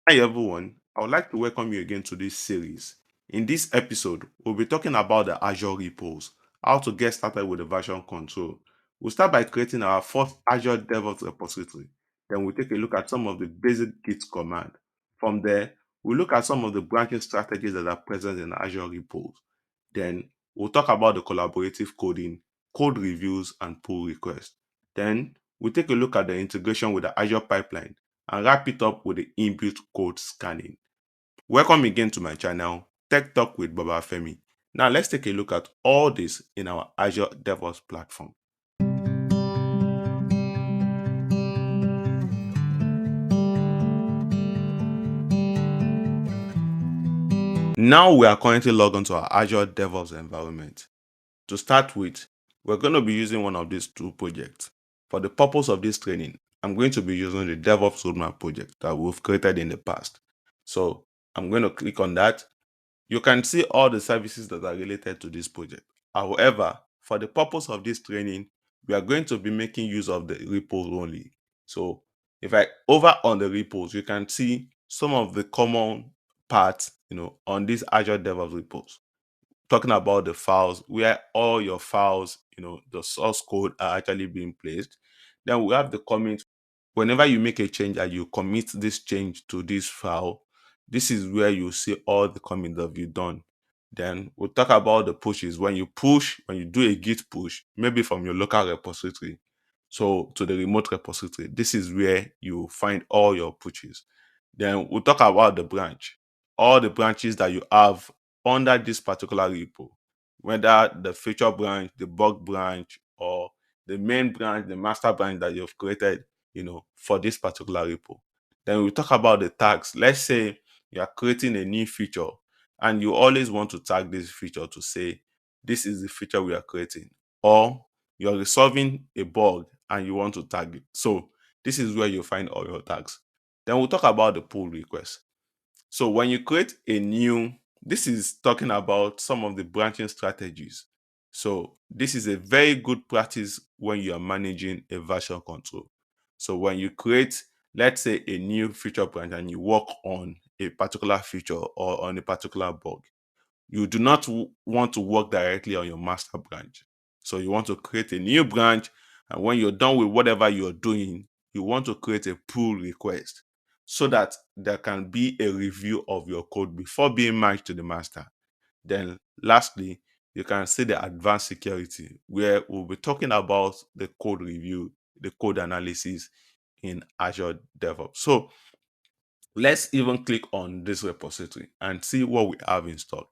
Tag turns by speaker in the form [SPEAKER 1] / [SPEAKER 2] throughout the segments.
[SPEAKER 1] Hi everyone, I would like to welcome you again to this series. In this episode, we'll be talking about the Azure Repos, how to get started with the version control. We'll start by creating our first Azure DevOps repository. Then we'll take a look at some of the basic Git command. From there, we'll look at some of the branching strategies that are present in Azure Repos. Then we'll talk about the collaborative coding, code reviews, and pull requests. Then we'll take a look at the integration with the Azure pipeline and wrap it up with the inbuilt code scanning. Welcome again to my channel, Tech Talk with Baba Femi. Now let's take a look at all this in our Azure DevOps platform. Now we are currently logged onto our Azure DevOps environment. To start with, we're going to be using one of these two projects. For the purpose of this training, I'm going to be using the DevOps Roadmap project that we've created in the past. So I'm going to click on that. You can see all the services that are related to this project. However, for the purpose of this training, we are going to be making use of the repos only. So if I over on the repos, you can see some of the common parts, on these Azure DevOps repos. Talking about the files, where all your files, the source code are actually being placed. Then we have the commit. Whenever you make a change and you commit this change to this file, this is where you see all the commits that you've done. Then we'll talk about the pushes. When you do a git push, maybe from your local repository, so to the remote repository, this is where you find all your pushes. Then we'll talk about the branch, all the branches that you have under this particular repo, whether the feature branch, the bug branch, or the main branch, the master branch that you've created, for this particular repo. Then we talk about the tags. Let's say you are creating a new feature and you always want to tag this feature to say, this is the feature we are creating, or you're resolving a bug and you want to tag it. So this is where you find all your tags. Then we'll talk about the pull request. So when you create a new, this is talking about some of the branching strategies. So this is a very good practice when you are managing a version control. So when you create, let's say, a new feature branch and you work on a particular feature or on a particular bug, you do not want to work directly on your master branch. So you want to create a new branch, and when you're done with whatever you're doing, you want to create a pull request so that there can be a review of your code before being merged to the master. Then lastly, you can see the advanced security, where we'll be talking about the code review, the code analysis in Azure DevOps. So let's even click on this repository and see what we have in stock.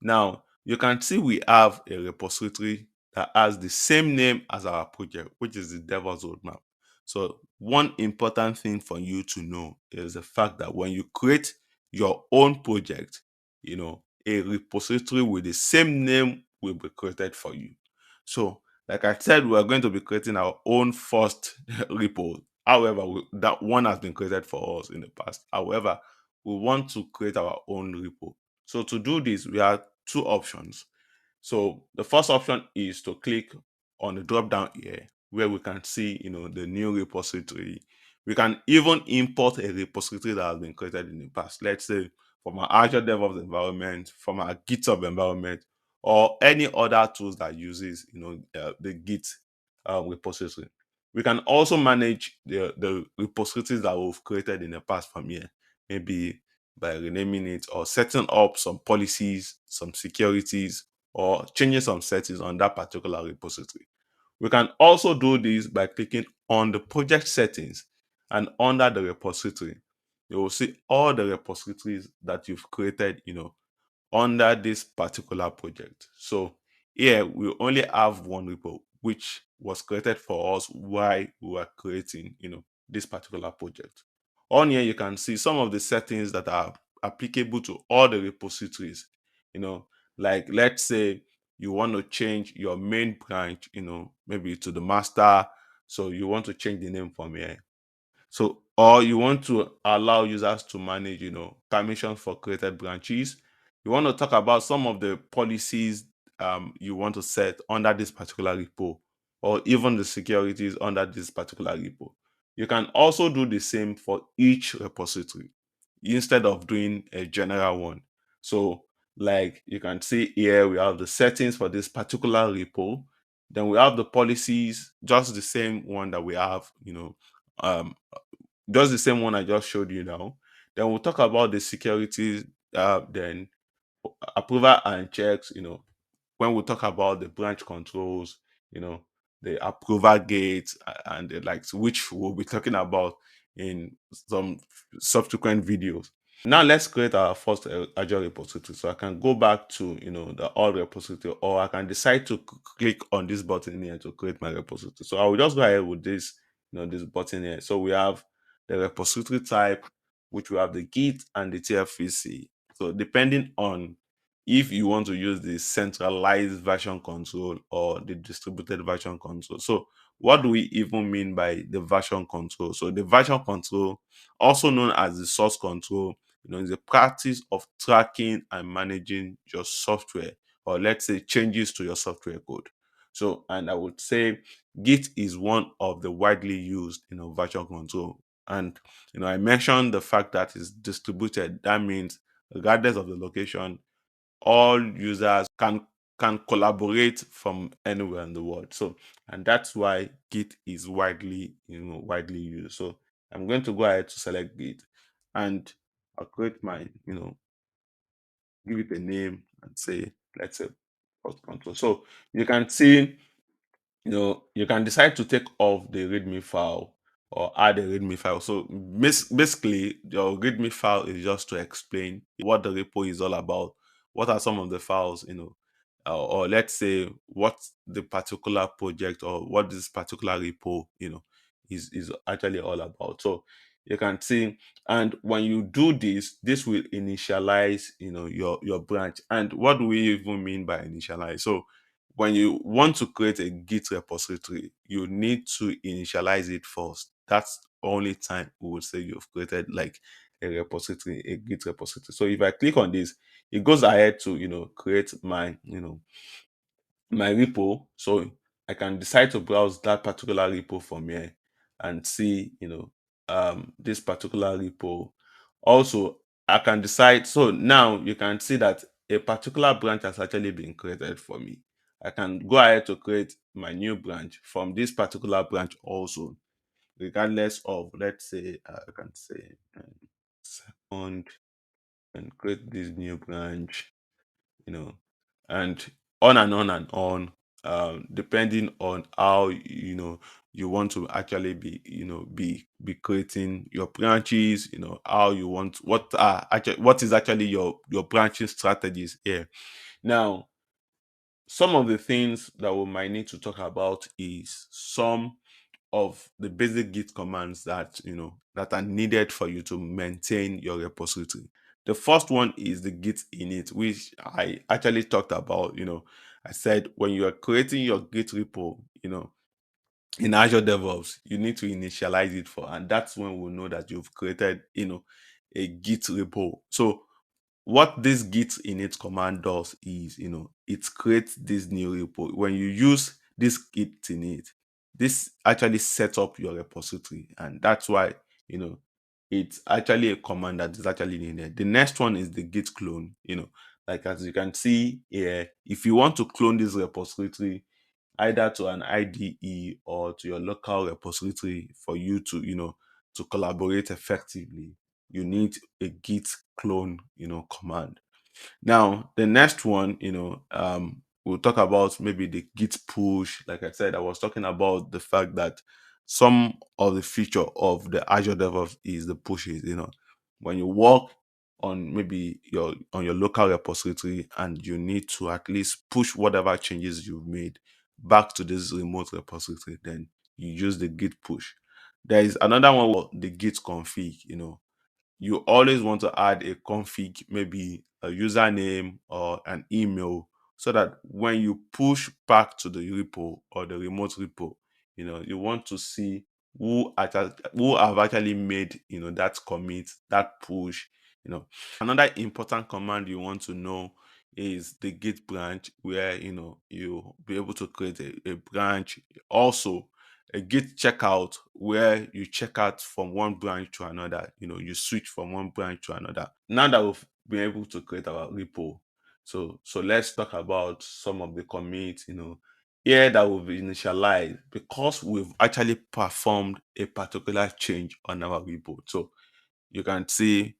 [SPEAKER 1] Now, you can see we have a repository that has the same name as our project, which is the DevOps Roadmap. So, one important thing for you to know is the fact that when you create your own project, a repository with the same name will be created for you. So, like I said, we are going to be creating our own first repo. However, that one has been created for us in the past. However, we want to create our own repo. So to do this, we have two options. So the first option is to click on the drop down here where we can see, the new repository. We can even import a repository that has been created in the past. Let's say from our Azure DevOps environment, from our GitHub environment, or any other tools that uses, the Git repository. We can also manage the repositories that we've created in the past from here. Maybe by renaming it or setting up some policies, some securities, or changing some settings on that particular repository. We can also do this by clicking on the project settings, and under the repository, you will see all the repositories that you've created, under this particular project. So here we only have one repo, which was created for us while we were creating, this particular project. On here, you can see some of the settings that are applicable to all the repositories. You know, like let's say you want to change your main branch, maybe to the master. So you want to change the name from here. So, or you want to allow users to manage, permissions for created branches. You want to talk about some of the policies you want to set under this particular repo, or even the securities under this particular repo. You can also do the same for each repository. instead of doing a general one. So, like you can see here, we have the settings for this particular repo. Then we have the policies, just the same one that we have, um, just the same one I just showed you now. Then we'll talk about the securities, then approval and checks, when we talk about the branch controls, the approval gates and the likes, which we'll be talking about in some subsequent videos. Now let's create our first Azure repository. So I can go back to the all repository, or I can decide to click on this button here to create my repository. So I will just go ahead with this, this button here. So we have the repository type, which we have the Git and the TFVC. So depending on if you want to use the centralized version control or the distributed version control. So what do we even mean by the version control? So the version control, also known as the source control, is the practice of tracking and managing your software, or let's say changes to your software code. So, and I would say Git is one of the widely used, version control. And I mentioned the fact that it's distributed. That means regardless of the location, all users can collaborate from anywhere in the world. So, and that's why Git is widely used. So I'm going to go ahead to select Git, and I'll create my, give it a name and say, let's say, post control. So you can see, you can decide to take off the readme file or add a readme file. So basically, your readme file is just to explain what the repo is all about. What are some of the files, or let's say what the particular project or what this particular repo, is actually all about. So you can see, and when you do this, this will initialize, your branch. And what do we even mean by initialize? So when you want to create a Git repository, you need to initialize it first. That's only time we would say you've created like a repository, a Git repository. So if I click on this, it goes ahead to create my repo. So I can decide to browse that particular repo from here and see, this particular repo. Also, I can decide. So now you can see that a particular branch has actually been created for me. I can go ahead to create my new branch from this particular branch also, regardless of, let's say, I can say, second, and create this new branch, you know, and on and on and on, depending on how you want to actually be, be creating your branches, how you want, what is actually your branching strategies here. Now, some of the things that we might need to talk about is some of the basic Git commands that that are needed for you to maintain your repository. The first one is the Git init, which I actually talked about. I said when you are creating your Git repo, in Azure DevOps, you need to initialize it for, and that's when we'll know that you've created, a Git repo. So what this git init command does is, it creates this new repo. When you use this git init, this actually sets up your repository, and that's why, it's actually a command that is actually needed. The next one is the git clone. Like as you can see here, if you want to clone this repository either to an IDE or to your local repository for you to, to collaborate effectively, you need a git clone, command. Now, the next one, we'll talk about maybe the Git push. Like I said, I was talking about the fact that some of the feature of the Azure DevOps is the pushes. When you work on maybe your local repository and you need to at least push whatever changes you've made back to this remote repository, then you use the Git push. There is another one, the Git config. You always want to add a config, maybe a username or an email, so that when you push back to the repo or the remote repo, you want to see who have actually made that commit, that push. Another important command you want to know is the git branch, where you'll be able to create a branch. Also, a Git checkout where you check out from one branch to another. You switch from one branch to another. Now that we've been able to create our repo, so let's talk about some of the commits. Here that we've initialized because we've actually performed a particular change on our repo. So you can see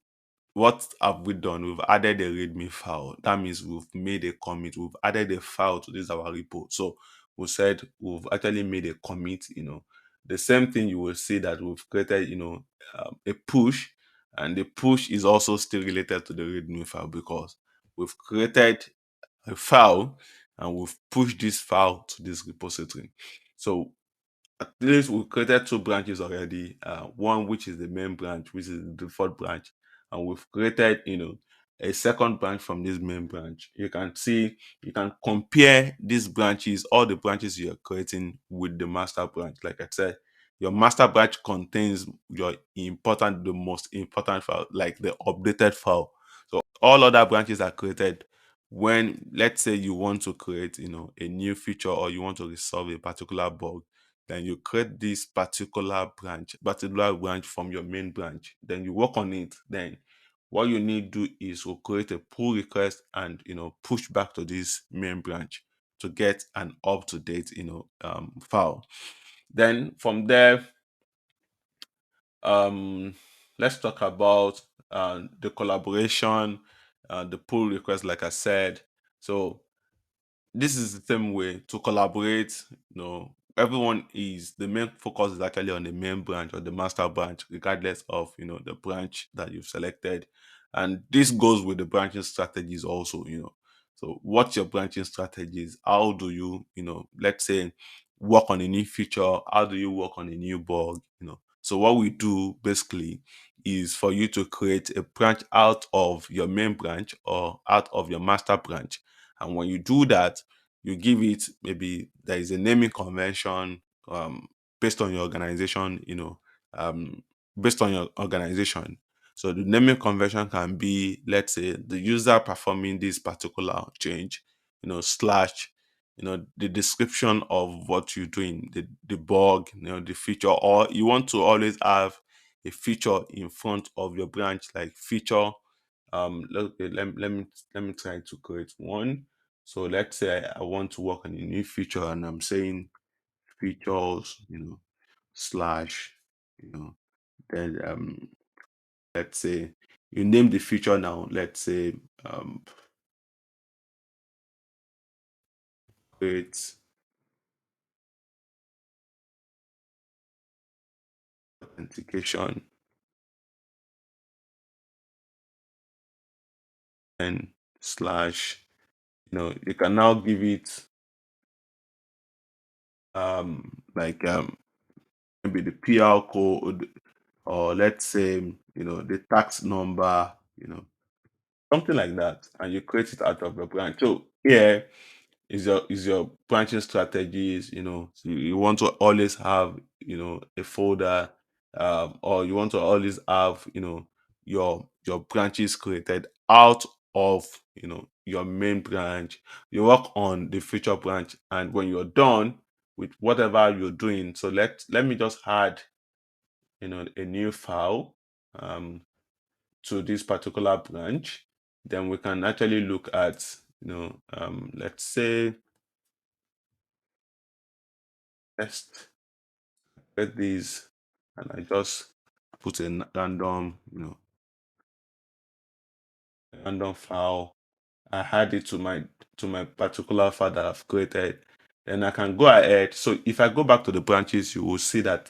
[SPEAKER 1] what have we done? We've added a README file. That means we've made a commit. We've added a file to this our repo. So we said we've actually made a commit. The same thing you will see that we've created. A push, and the push is also still related to the README file because we've created a file and we've pushed this file to this repository. So at least we created two branches already. One which is the main branch, which is the default branch, and we've created, a second branch from this main branch. You can see, you can compare these branches, all the branches you're creating with the master branch. Like I said, your master branch contains the most important file, like the updated file. So all other branches are created when, let's say, you want to create, a new feature or you want to resolve a particular bug. Then you create this particular branch from your main branch. Then you work on it. Then what you need to do is to create a pull request and push back to this main branch to get an up-to-date file. Then from there, um let's talk about the collaboration, the pull request, like I said. So this is the same way to collaborate. Everyone is the main focus is actually on the main branch or the master branch, regardless of the branch that you've selected. And this goes with the branching strategies also. So what's your branching strategies? How do you, let's say, work on a new feature? How do you work on a new bug? So what we do basically is for you to create a branch out of your main branch or out of your master branch. And when you do that, you give it, maybe there is a naming convention, based on your organization, um, based on your organization. So the naming convention can be, let's say, the user performing this particular change, slash, the description of what you're doing, the bug, the feature, or you want to always have a feature in front of your branch, like feature. Let me try to create one. So let's say I want to work on a new feature and I'm saying features, slash, you know, then let's say you name the feature now. Let's say create authentication and slash, you can now give it like maybe the PR code, or let's say the tax number, something like that, and you create it out of your branch. So here is your branching strategies. So you want to always have a folder, or you want to always have your branches created out of your main branch. You work on the feature branch, and when you're done with whatever you're doing, so let me just add a new file to this particular branch. Then we can actually look at let's say, let's get these, and I just put a random file. I add it to my particular file that I've created. Then I can go ahead. So if I go back to the branches, you will see that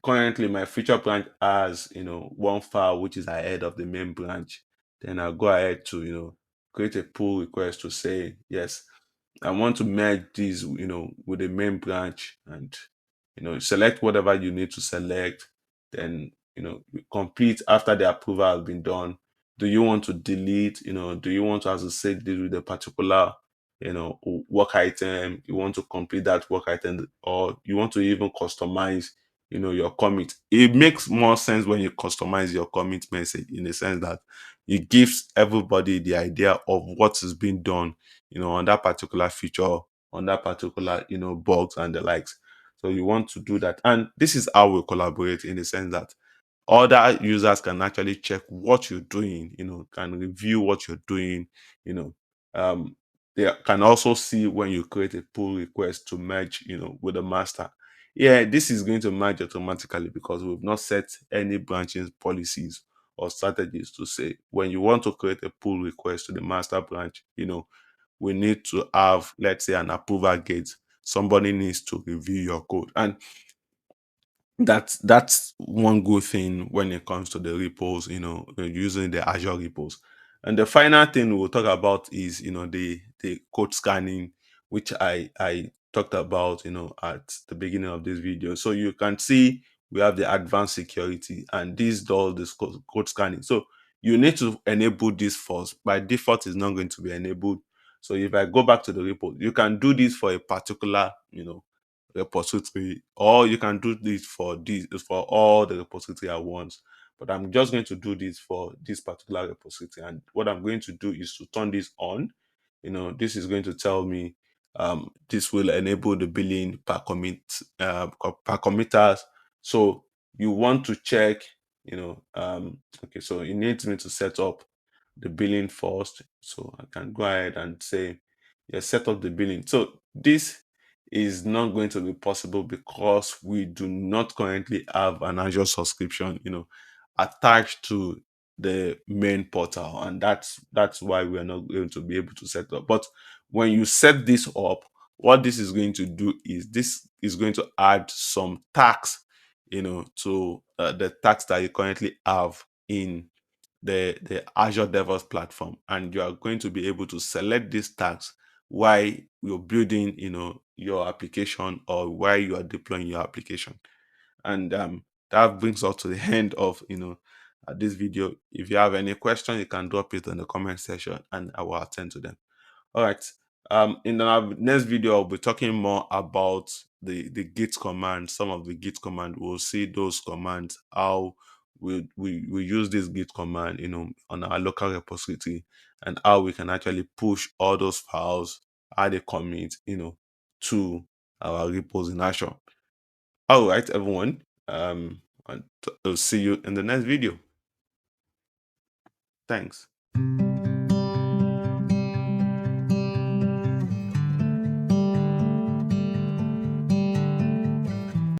[SPEAKER 1] currently my feature branch has one file which is ahead of the main branch. Then I'll go ahead to create a pull request to say, yes, I want to merge these with the main branch, and select whatever you need to select. Then you complete after the approval has been done. Do you want to delete, do you want to associate this with a particular work item? You want to complete that work item, or you want to even customize your commit. It makes more sense when you customize your commit message, in the sense that it gives everybody the idea of what is being done on that particular feature, on that particular bugs and the likes. So you want to do that. And this is how we collaborate in the sense that other users can actually check what you're doing, can review what you're doing, you know. Um, they can also see when you create a pull request to merge, with the master. Yeah, this is going to merge automatically because we've not set any branching policies or strategies to say when you want to create a pull request to the master branch, we need to have, let's say, an approval gate. Somebody needs to review your code. And that's one good thing when it comes to the repos, using the Azure repos. And the final thing we'll talk about is, the code scanning, which I talked about, at the beginning of this video. So you can see we have the advanced security, and this does this code scanning. So you need to enable this first. By default, it's not going to be enabled. So if I go back to the repo, you can do this for a particular, repository, or you can do this for all the repository at once. But I'm just going to do this for this particular repository, and what I'm going to do is to turn this on. This is going to tell me, this will enable the billing per commit, per committers. So you want to check, okay, so you need me to set up the billing first. So I can go ahead and say, yeah, set up the billing. So this is not going to be possible because we do not currently have an Azure subscription, attached to the main portal, and that's why we are not going to be able to set up. But when you set this up, what this is going to do is this is going to add some tax, to the tax that you currently have in the Azure DevOps platform, and you are going to be able to select these tags while you're building, your application, or while you are deploying your application. And that brings us to the end of, this video. If you have any question, you can drop it in the comment section, and I will attend to them. All right. In the next video, I'll be talking more about the Git command, some of the Git command. We'll see those commands, how we use this Git command, on our local repository, and how we can actually push all those files, how they commit, to our repos in Azure. All right, everyone. And I'll see you in the next video. Thanks.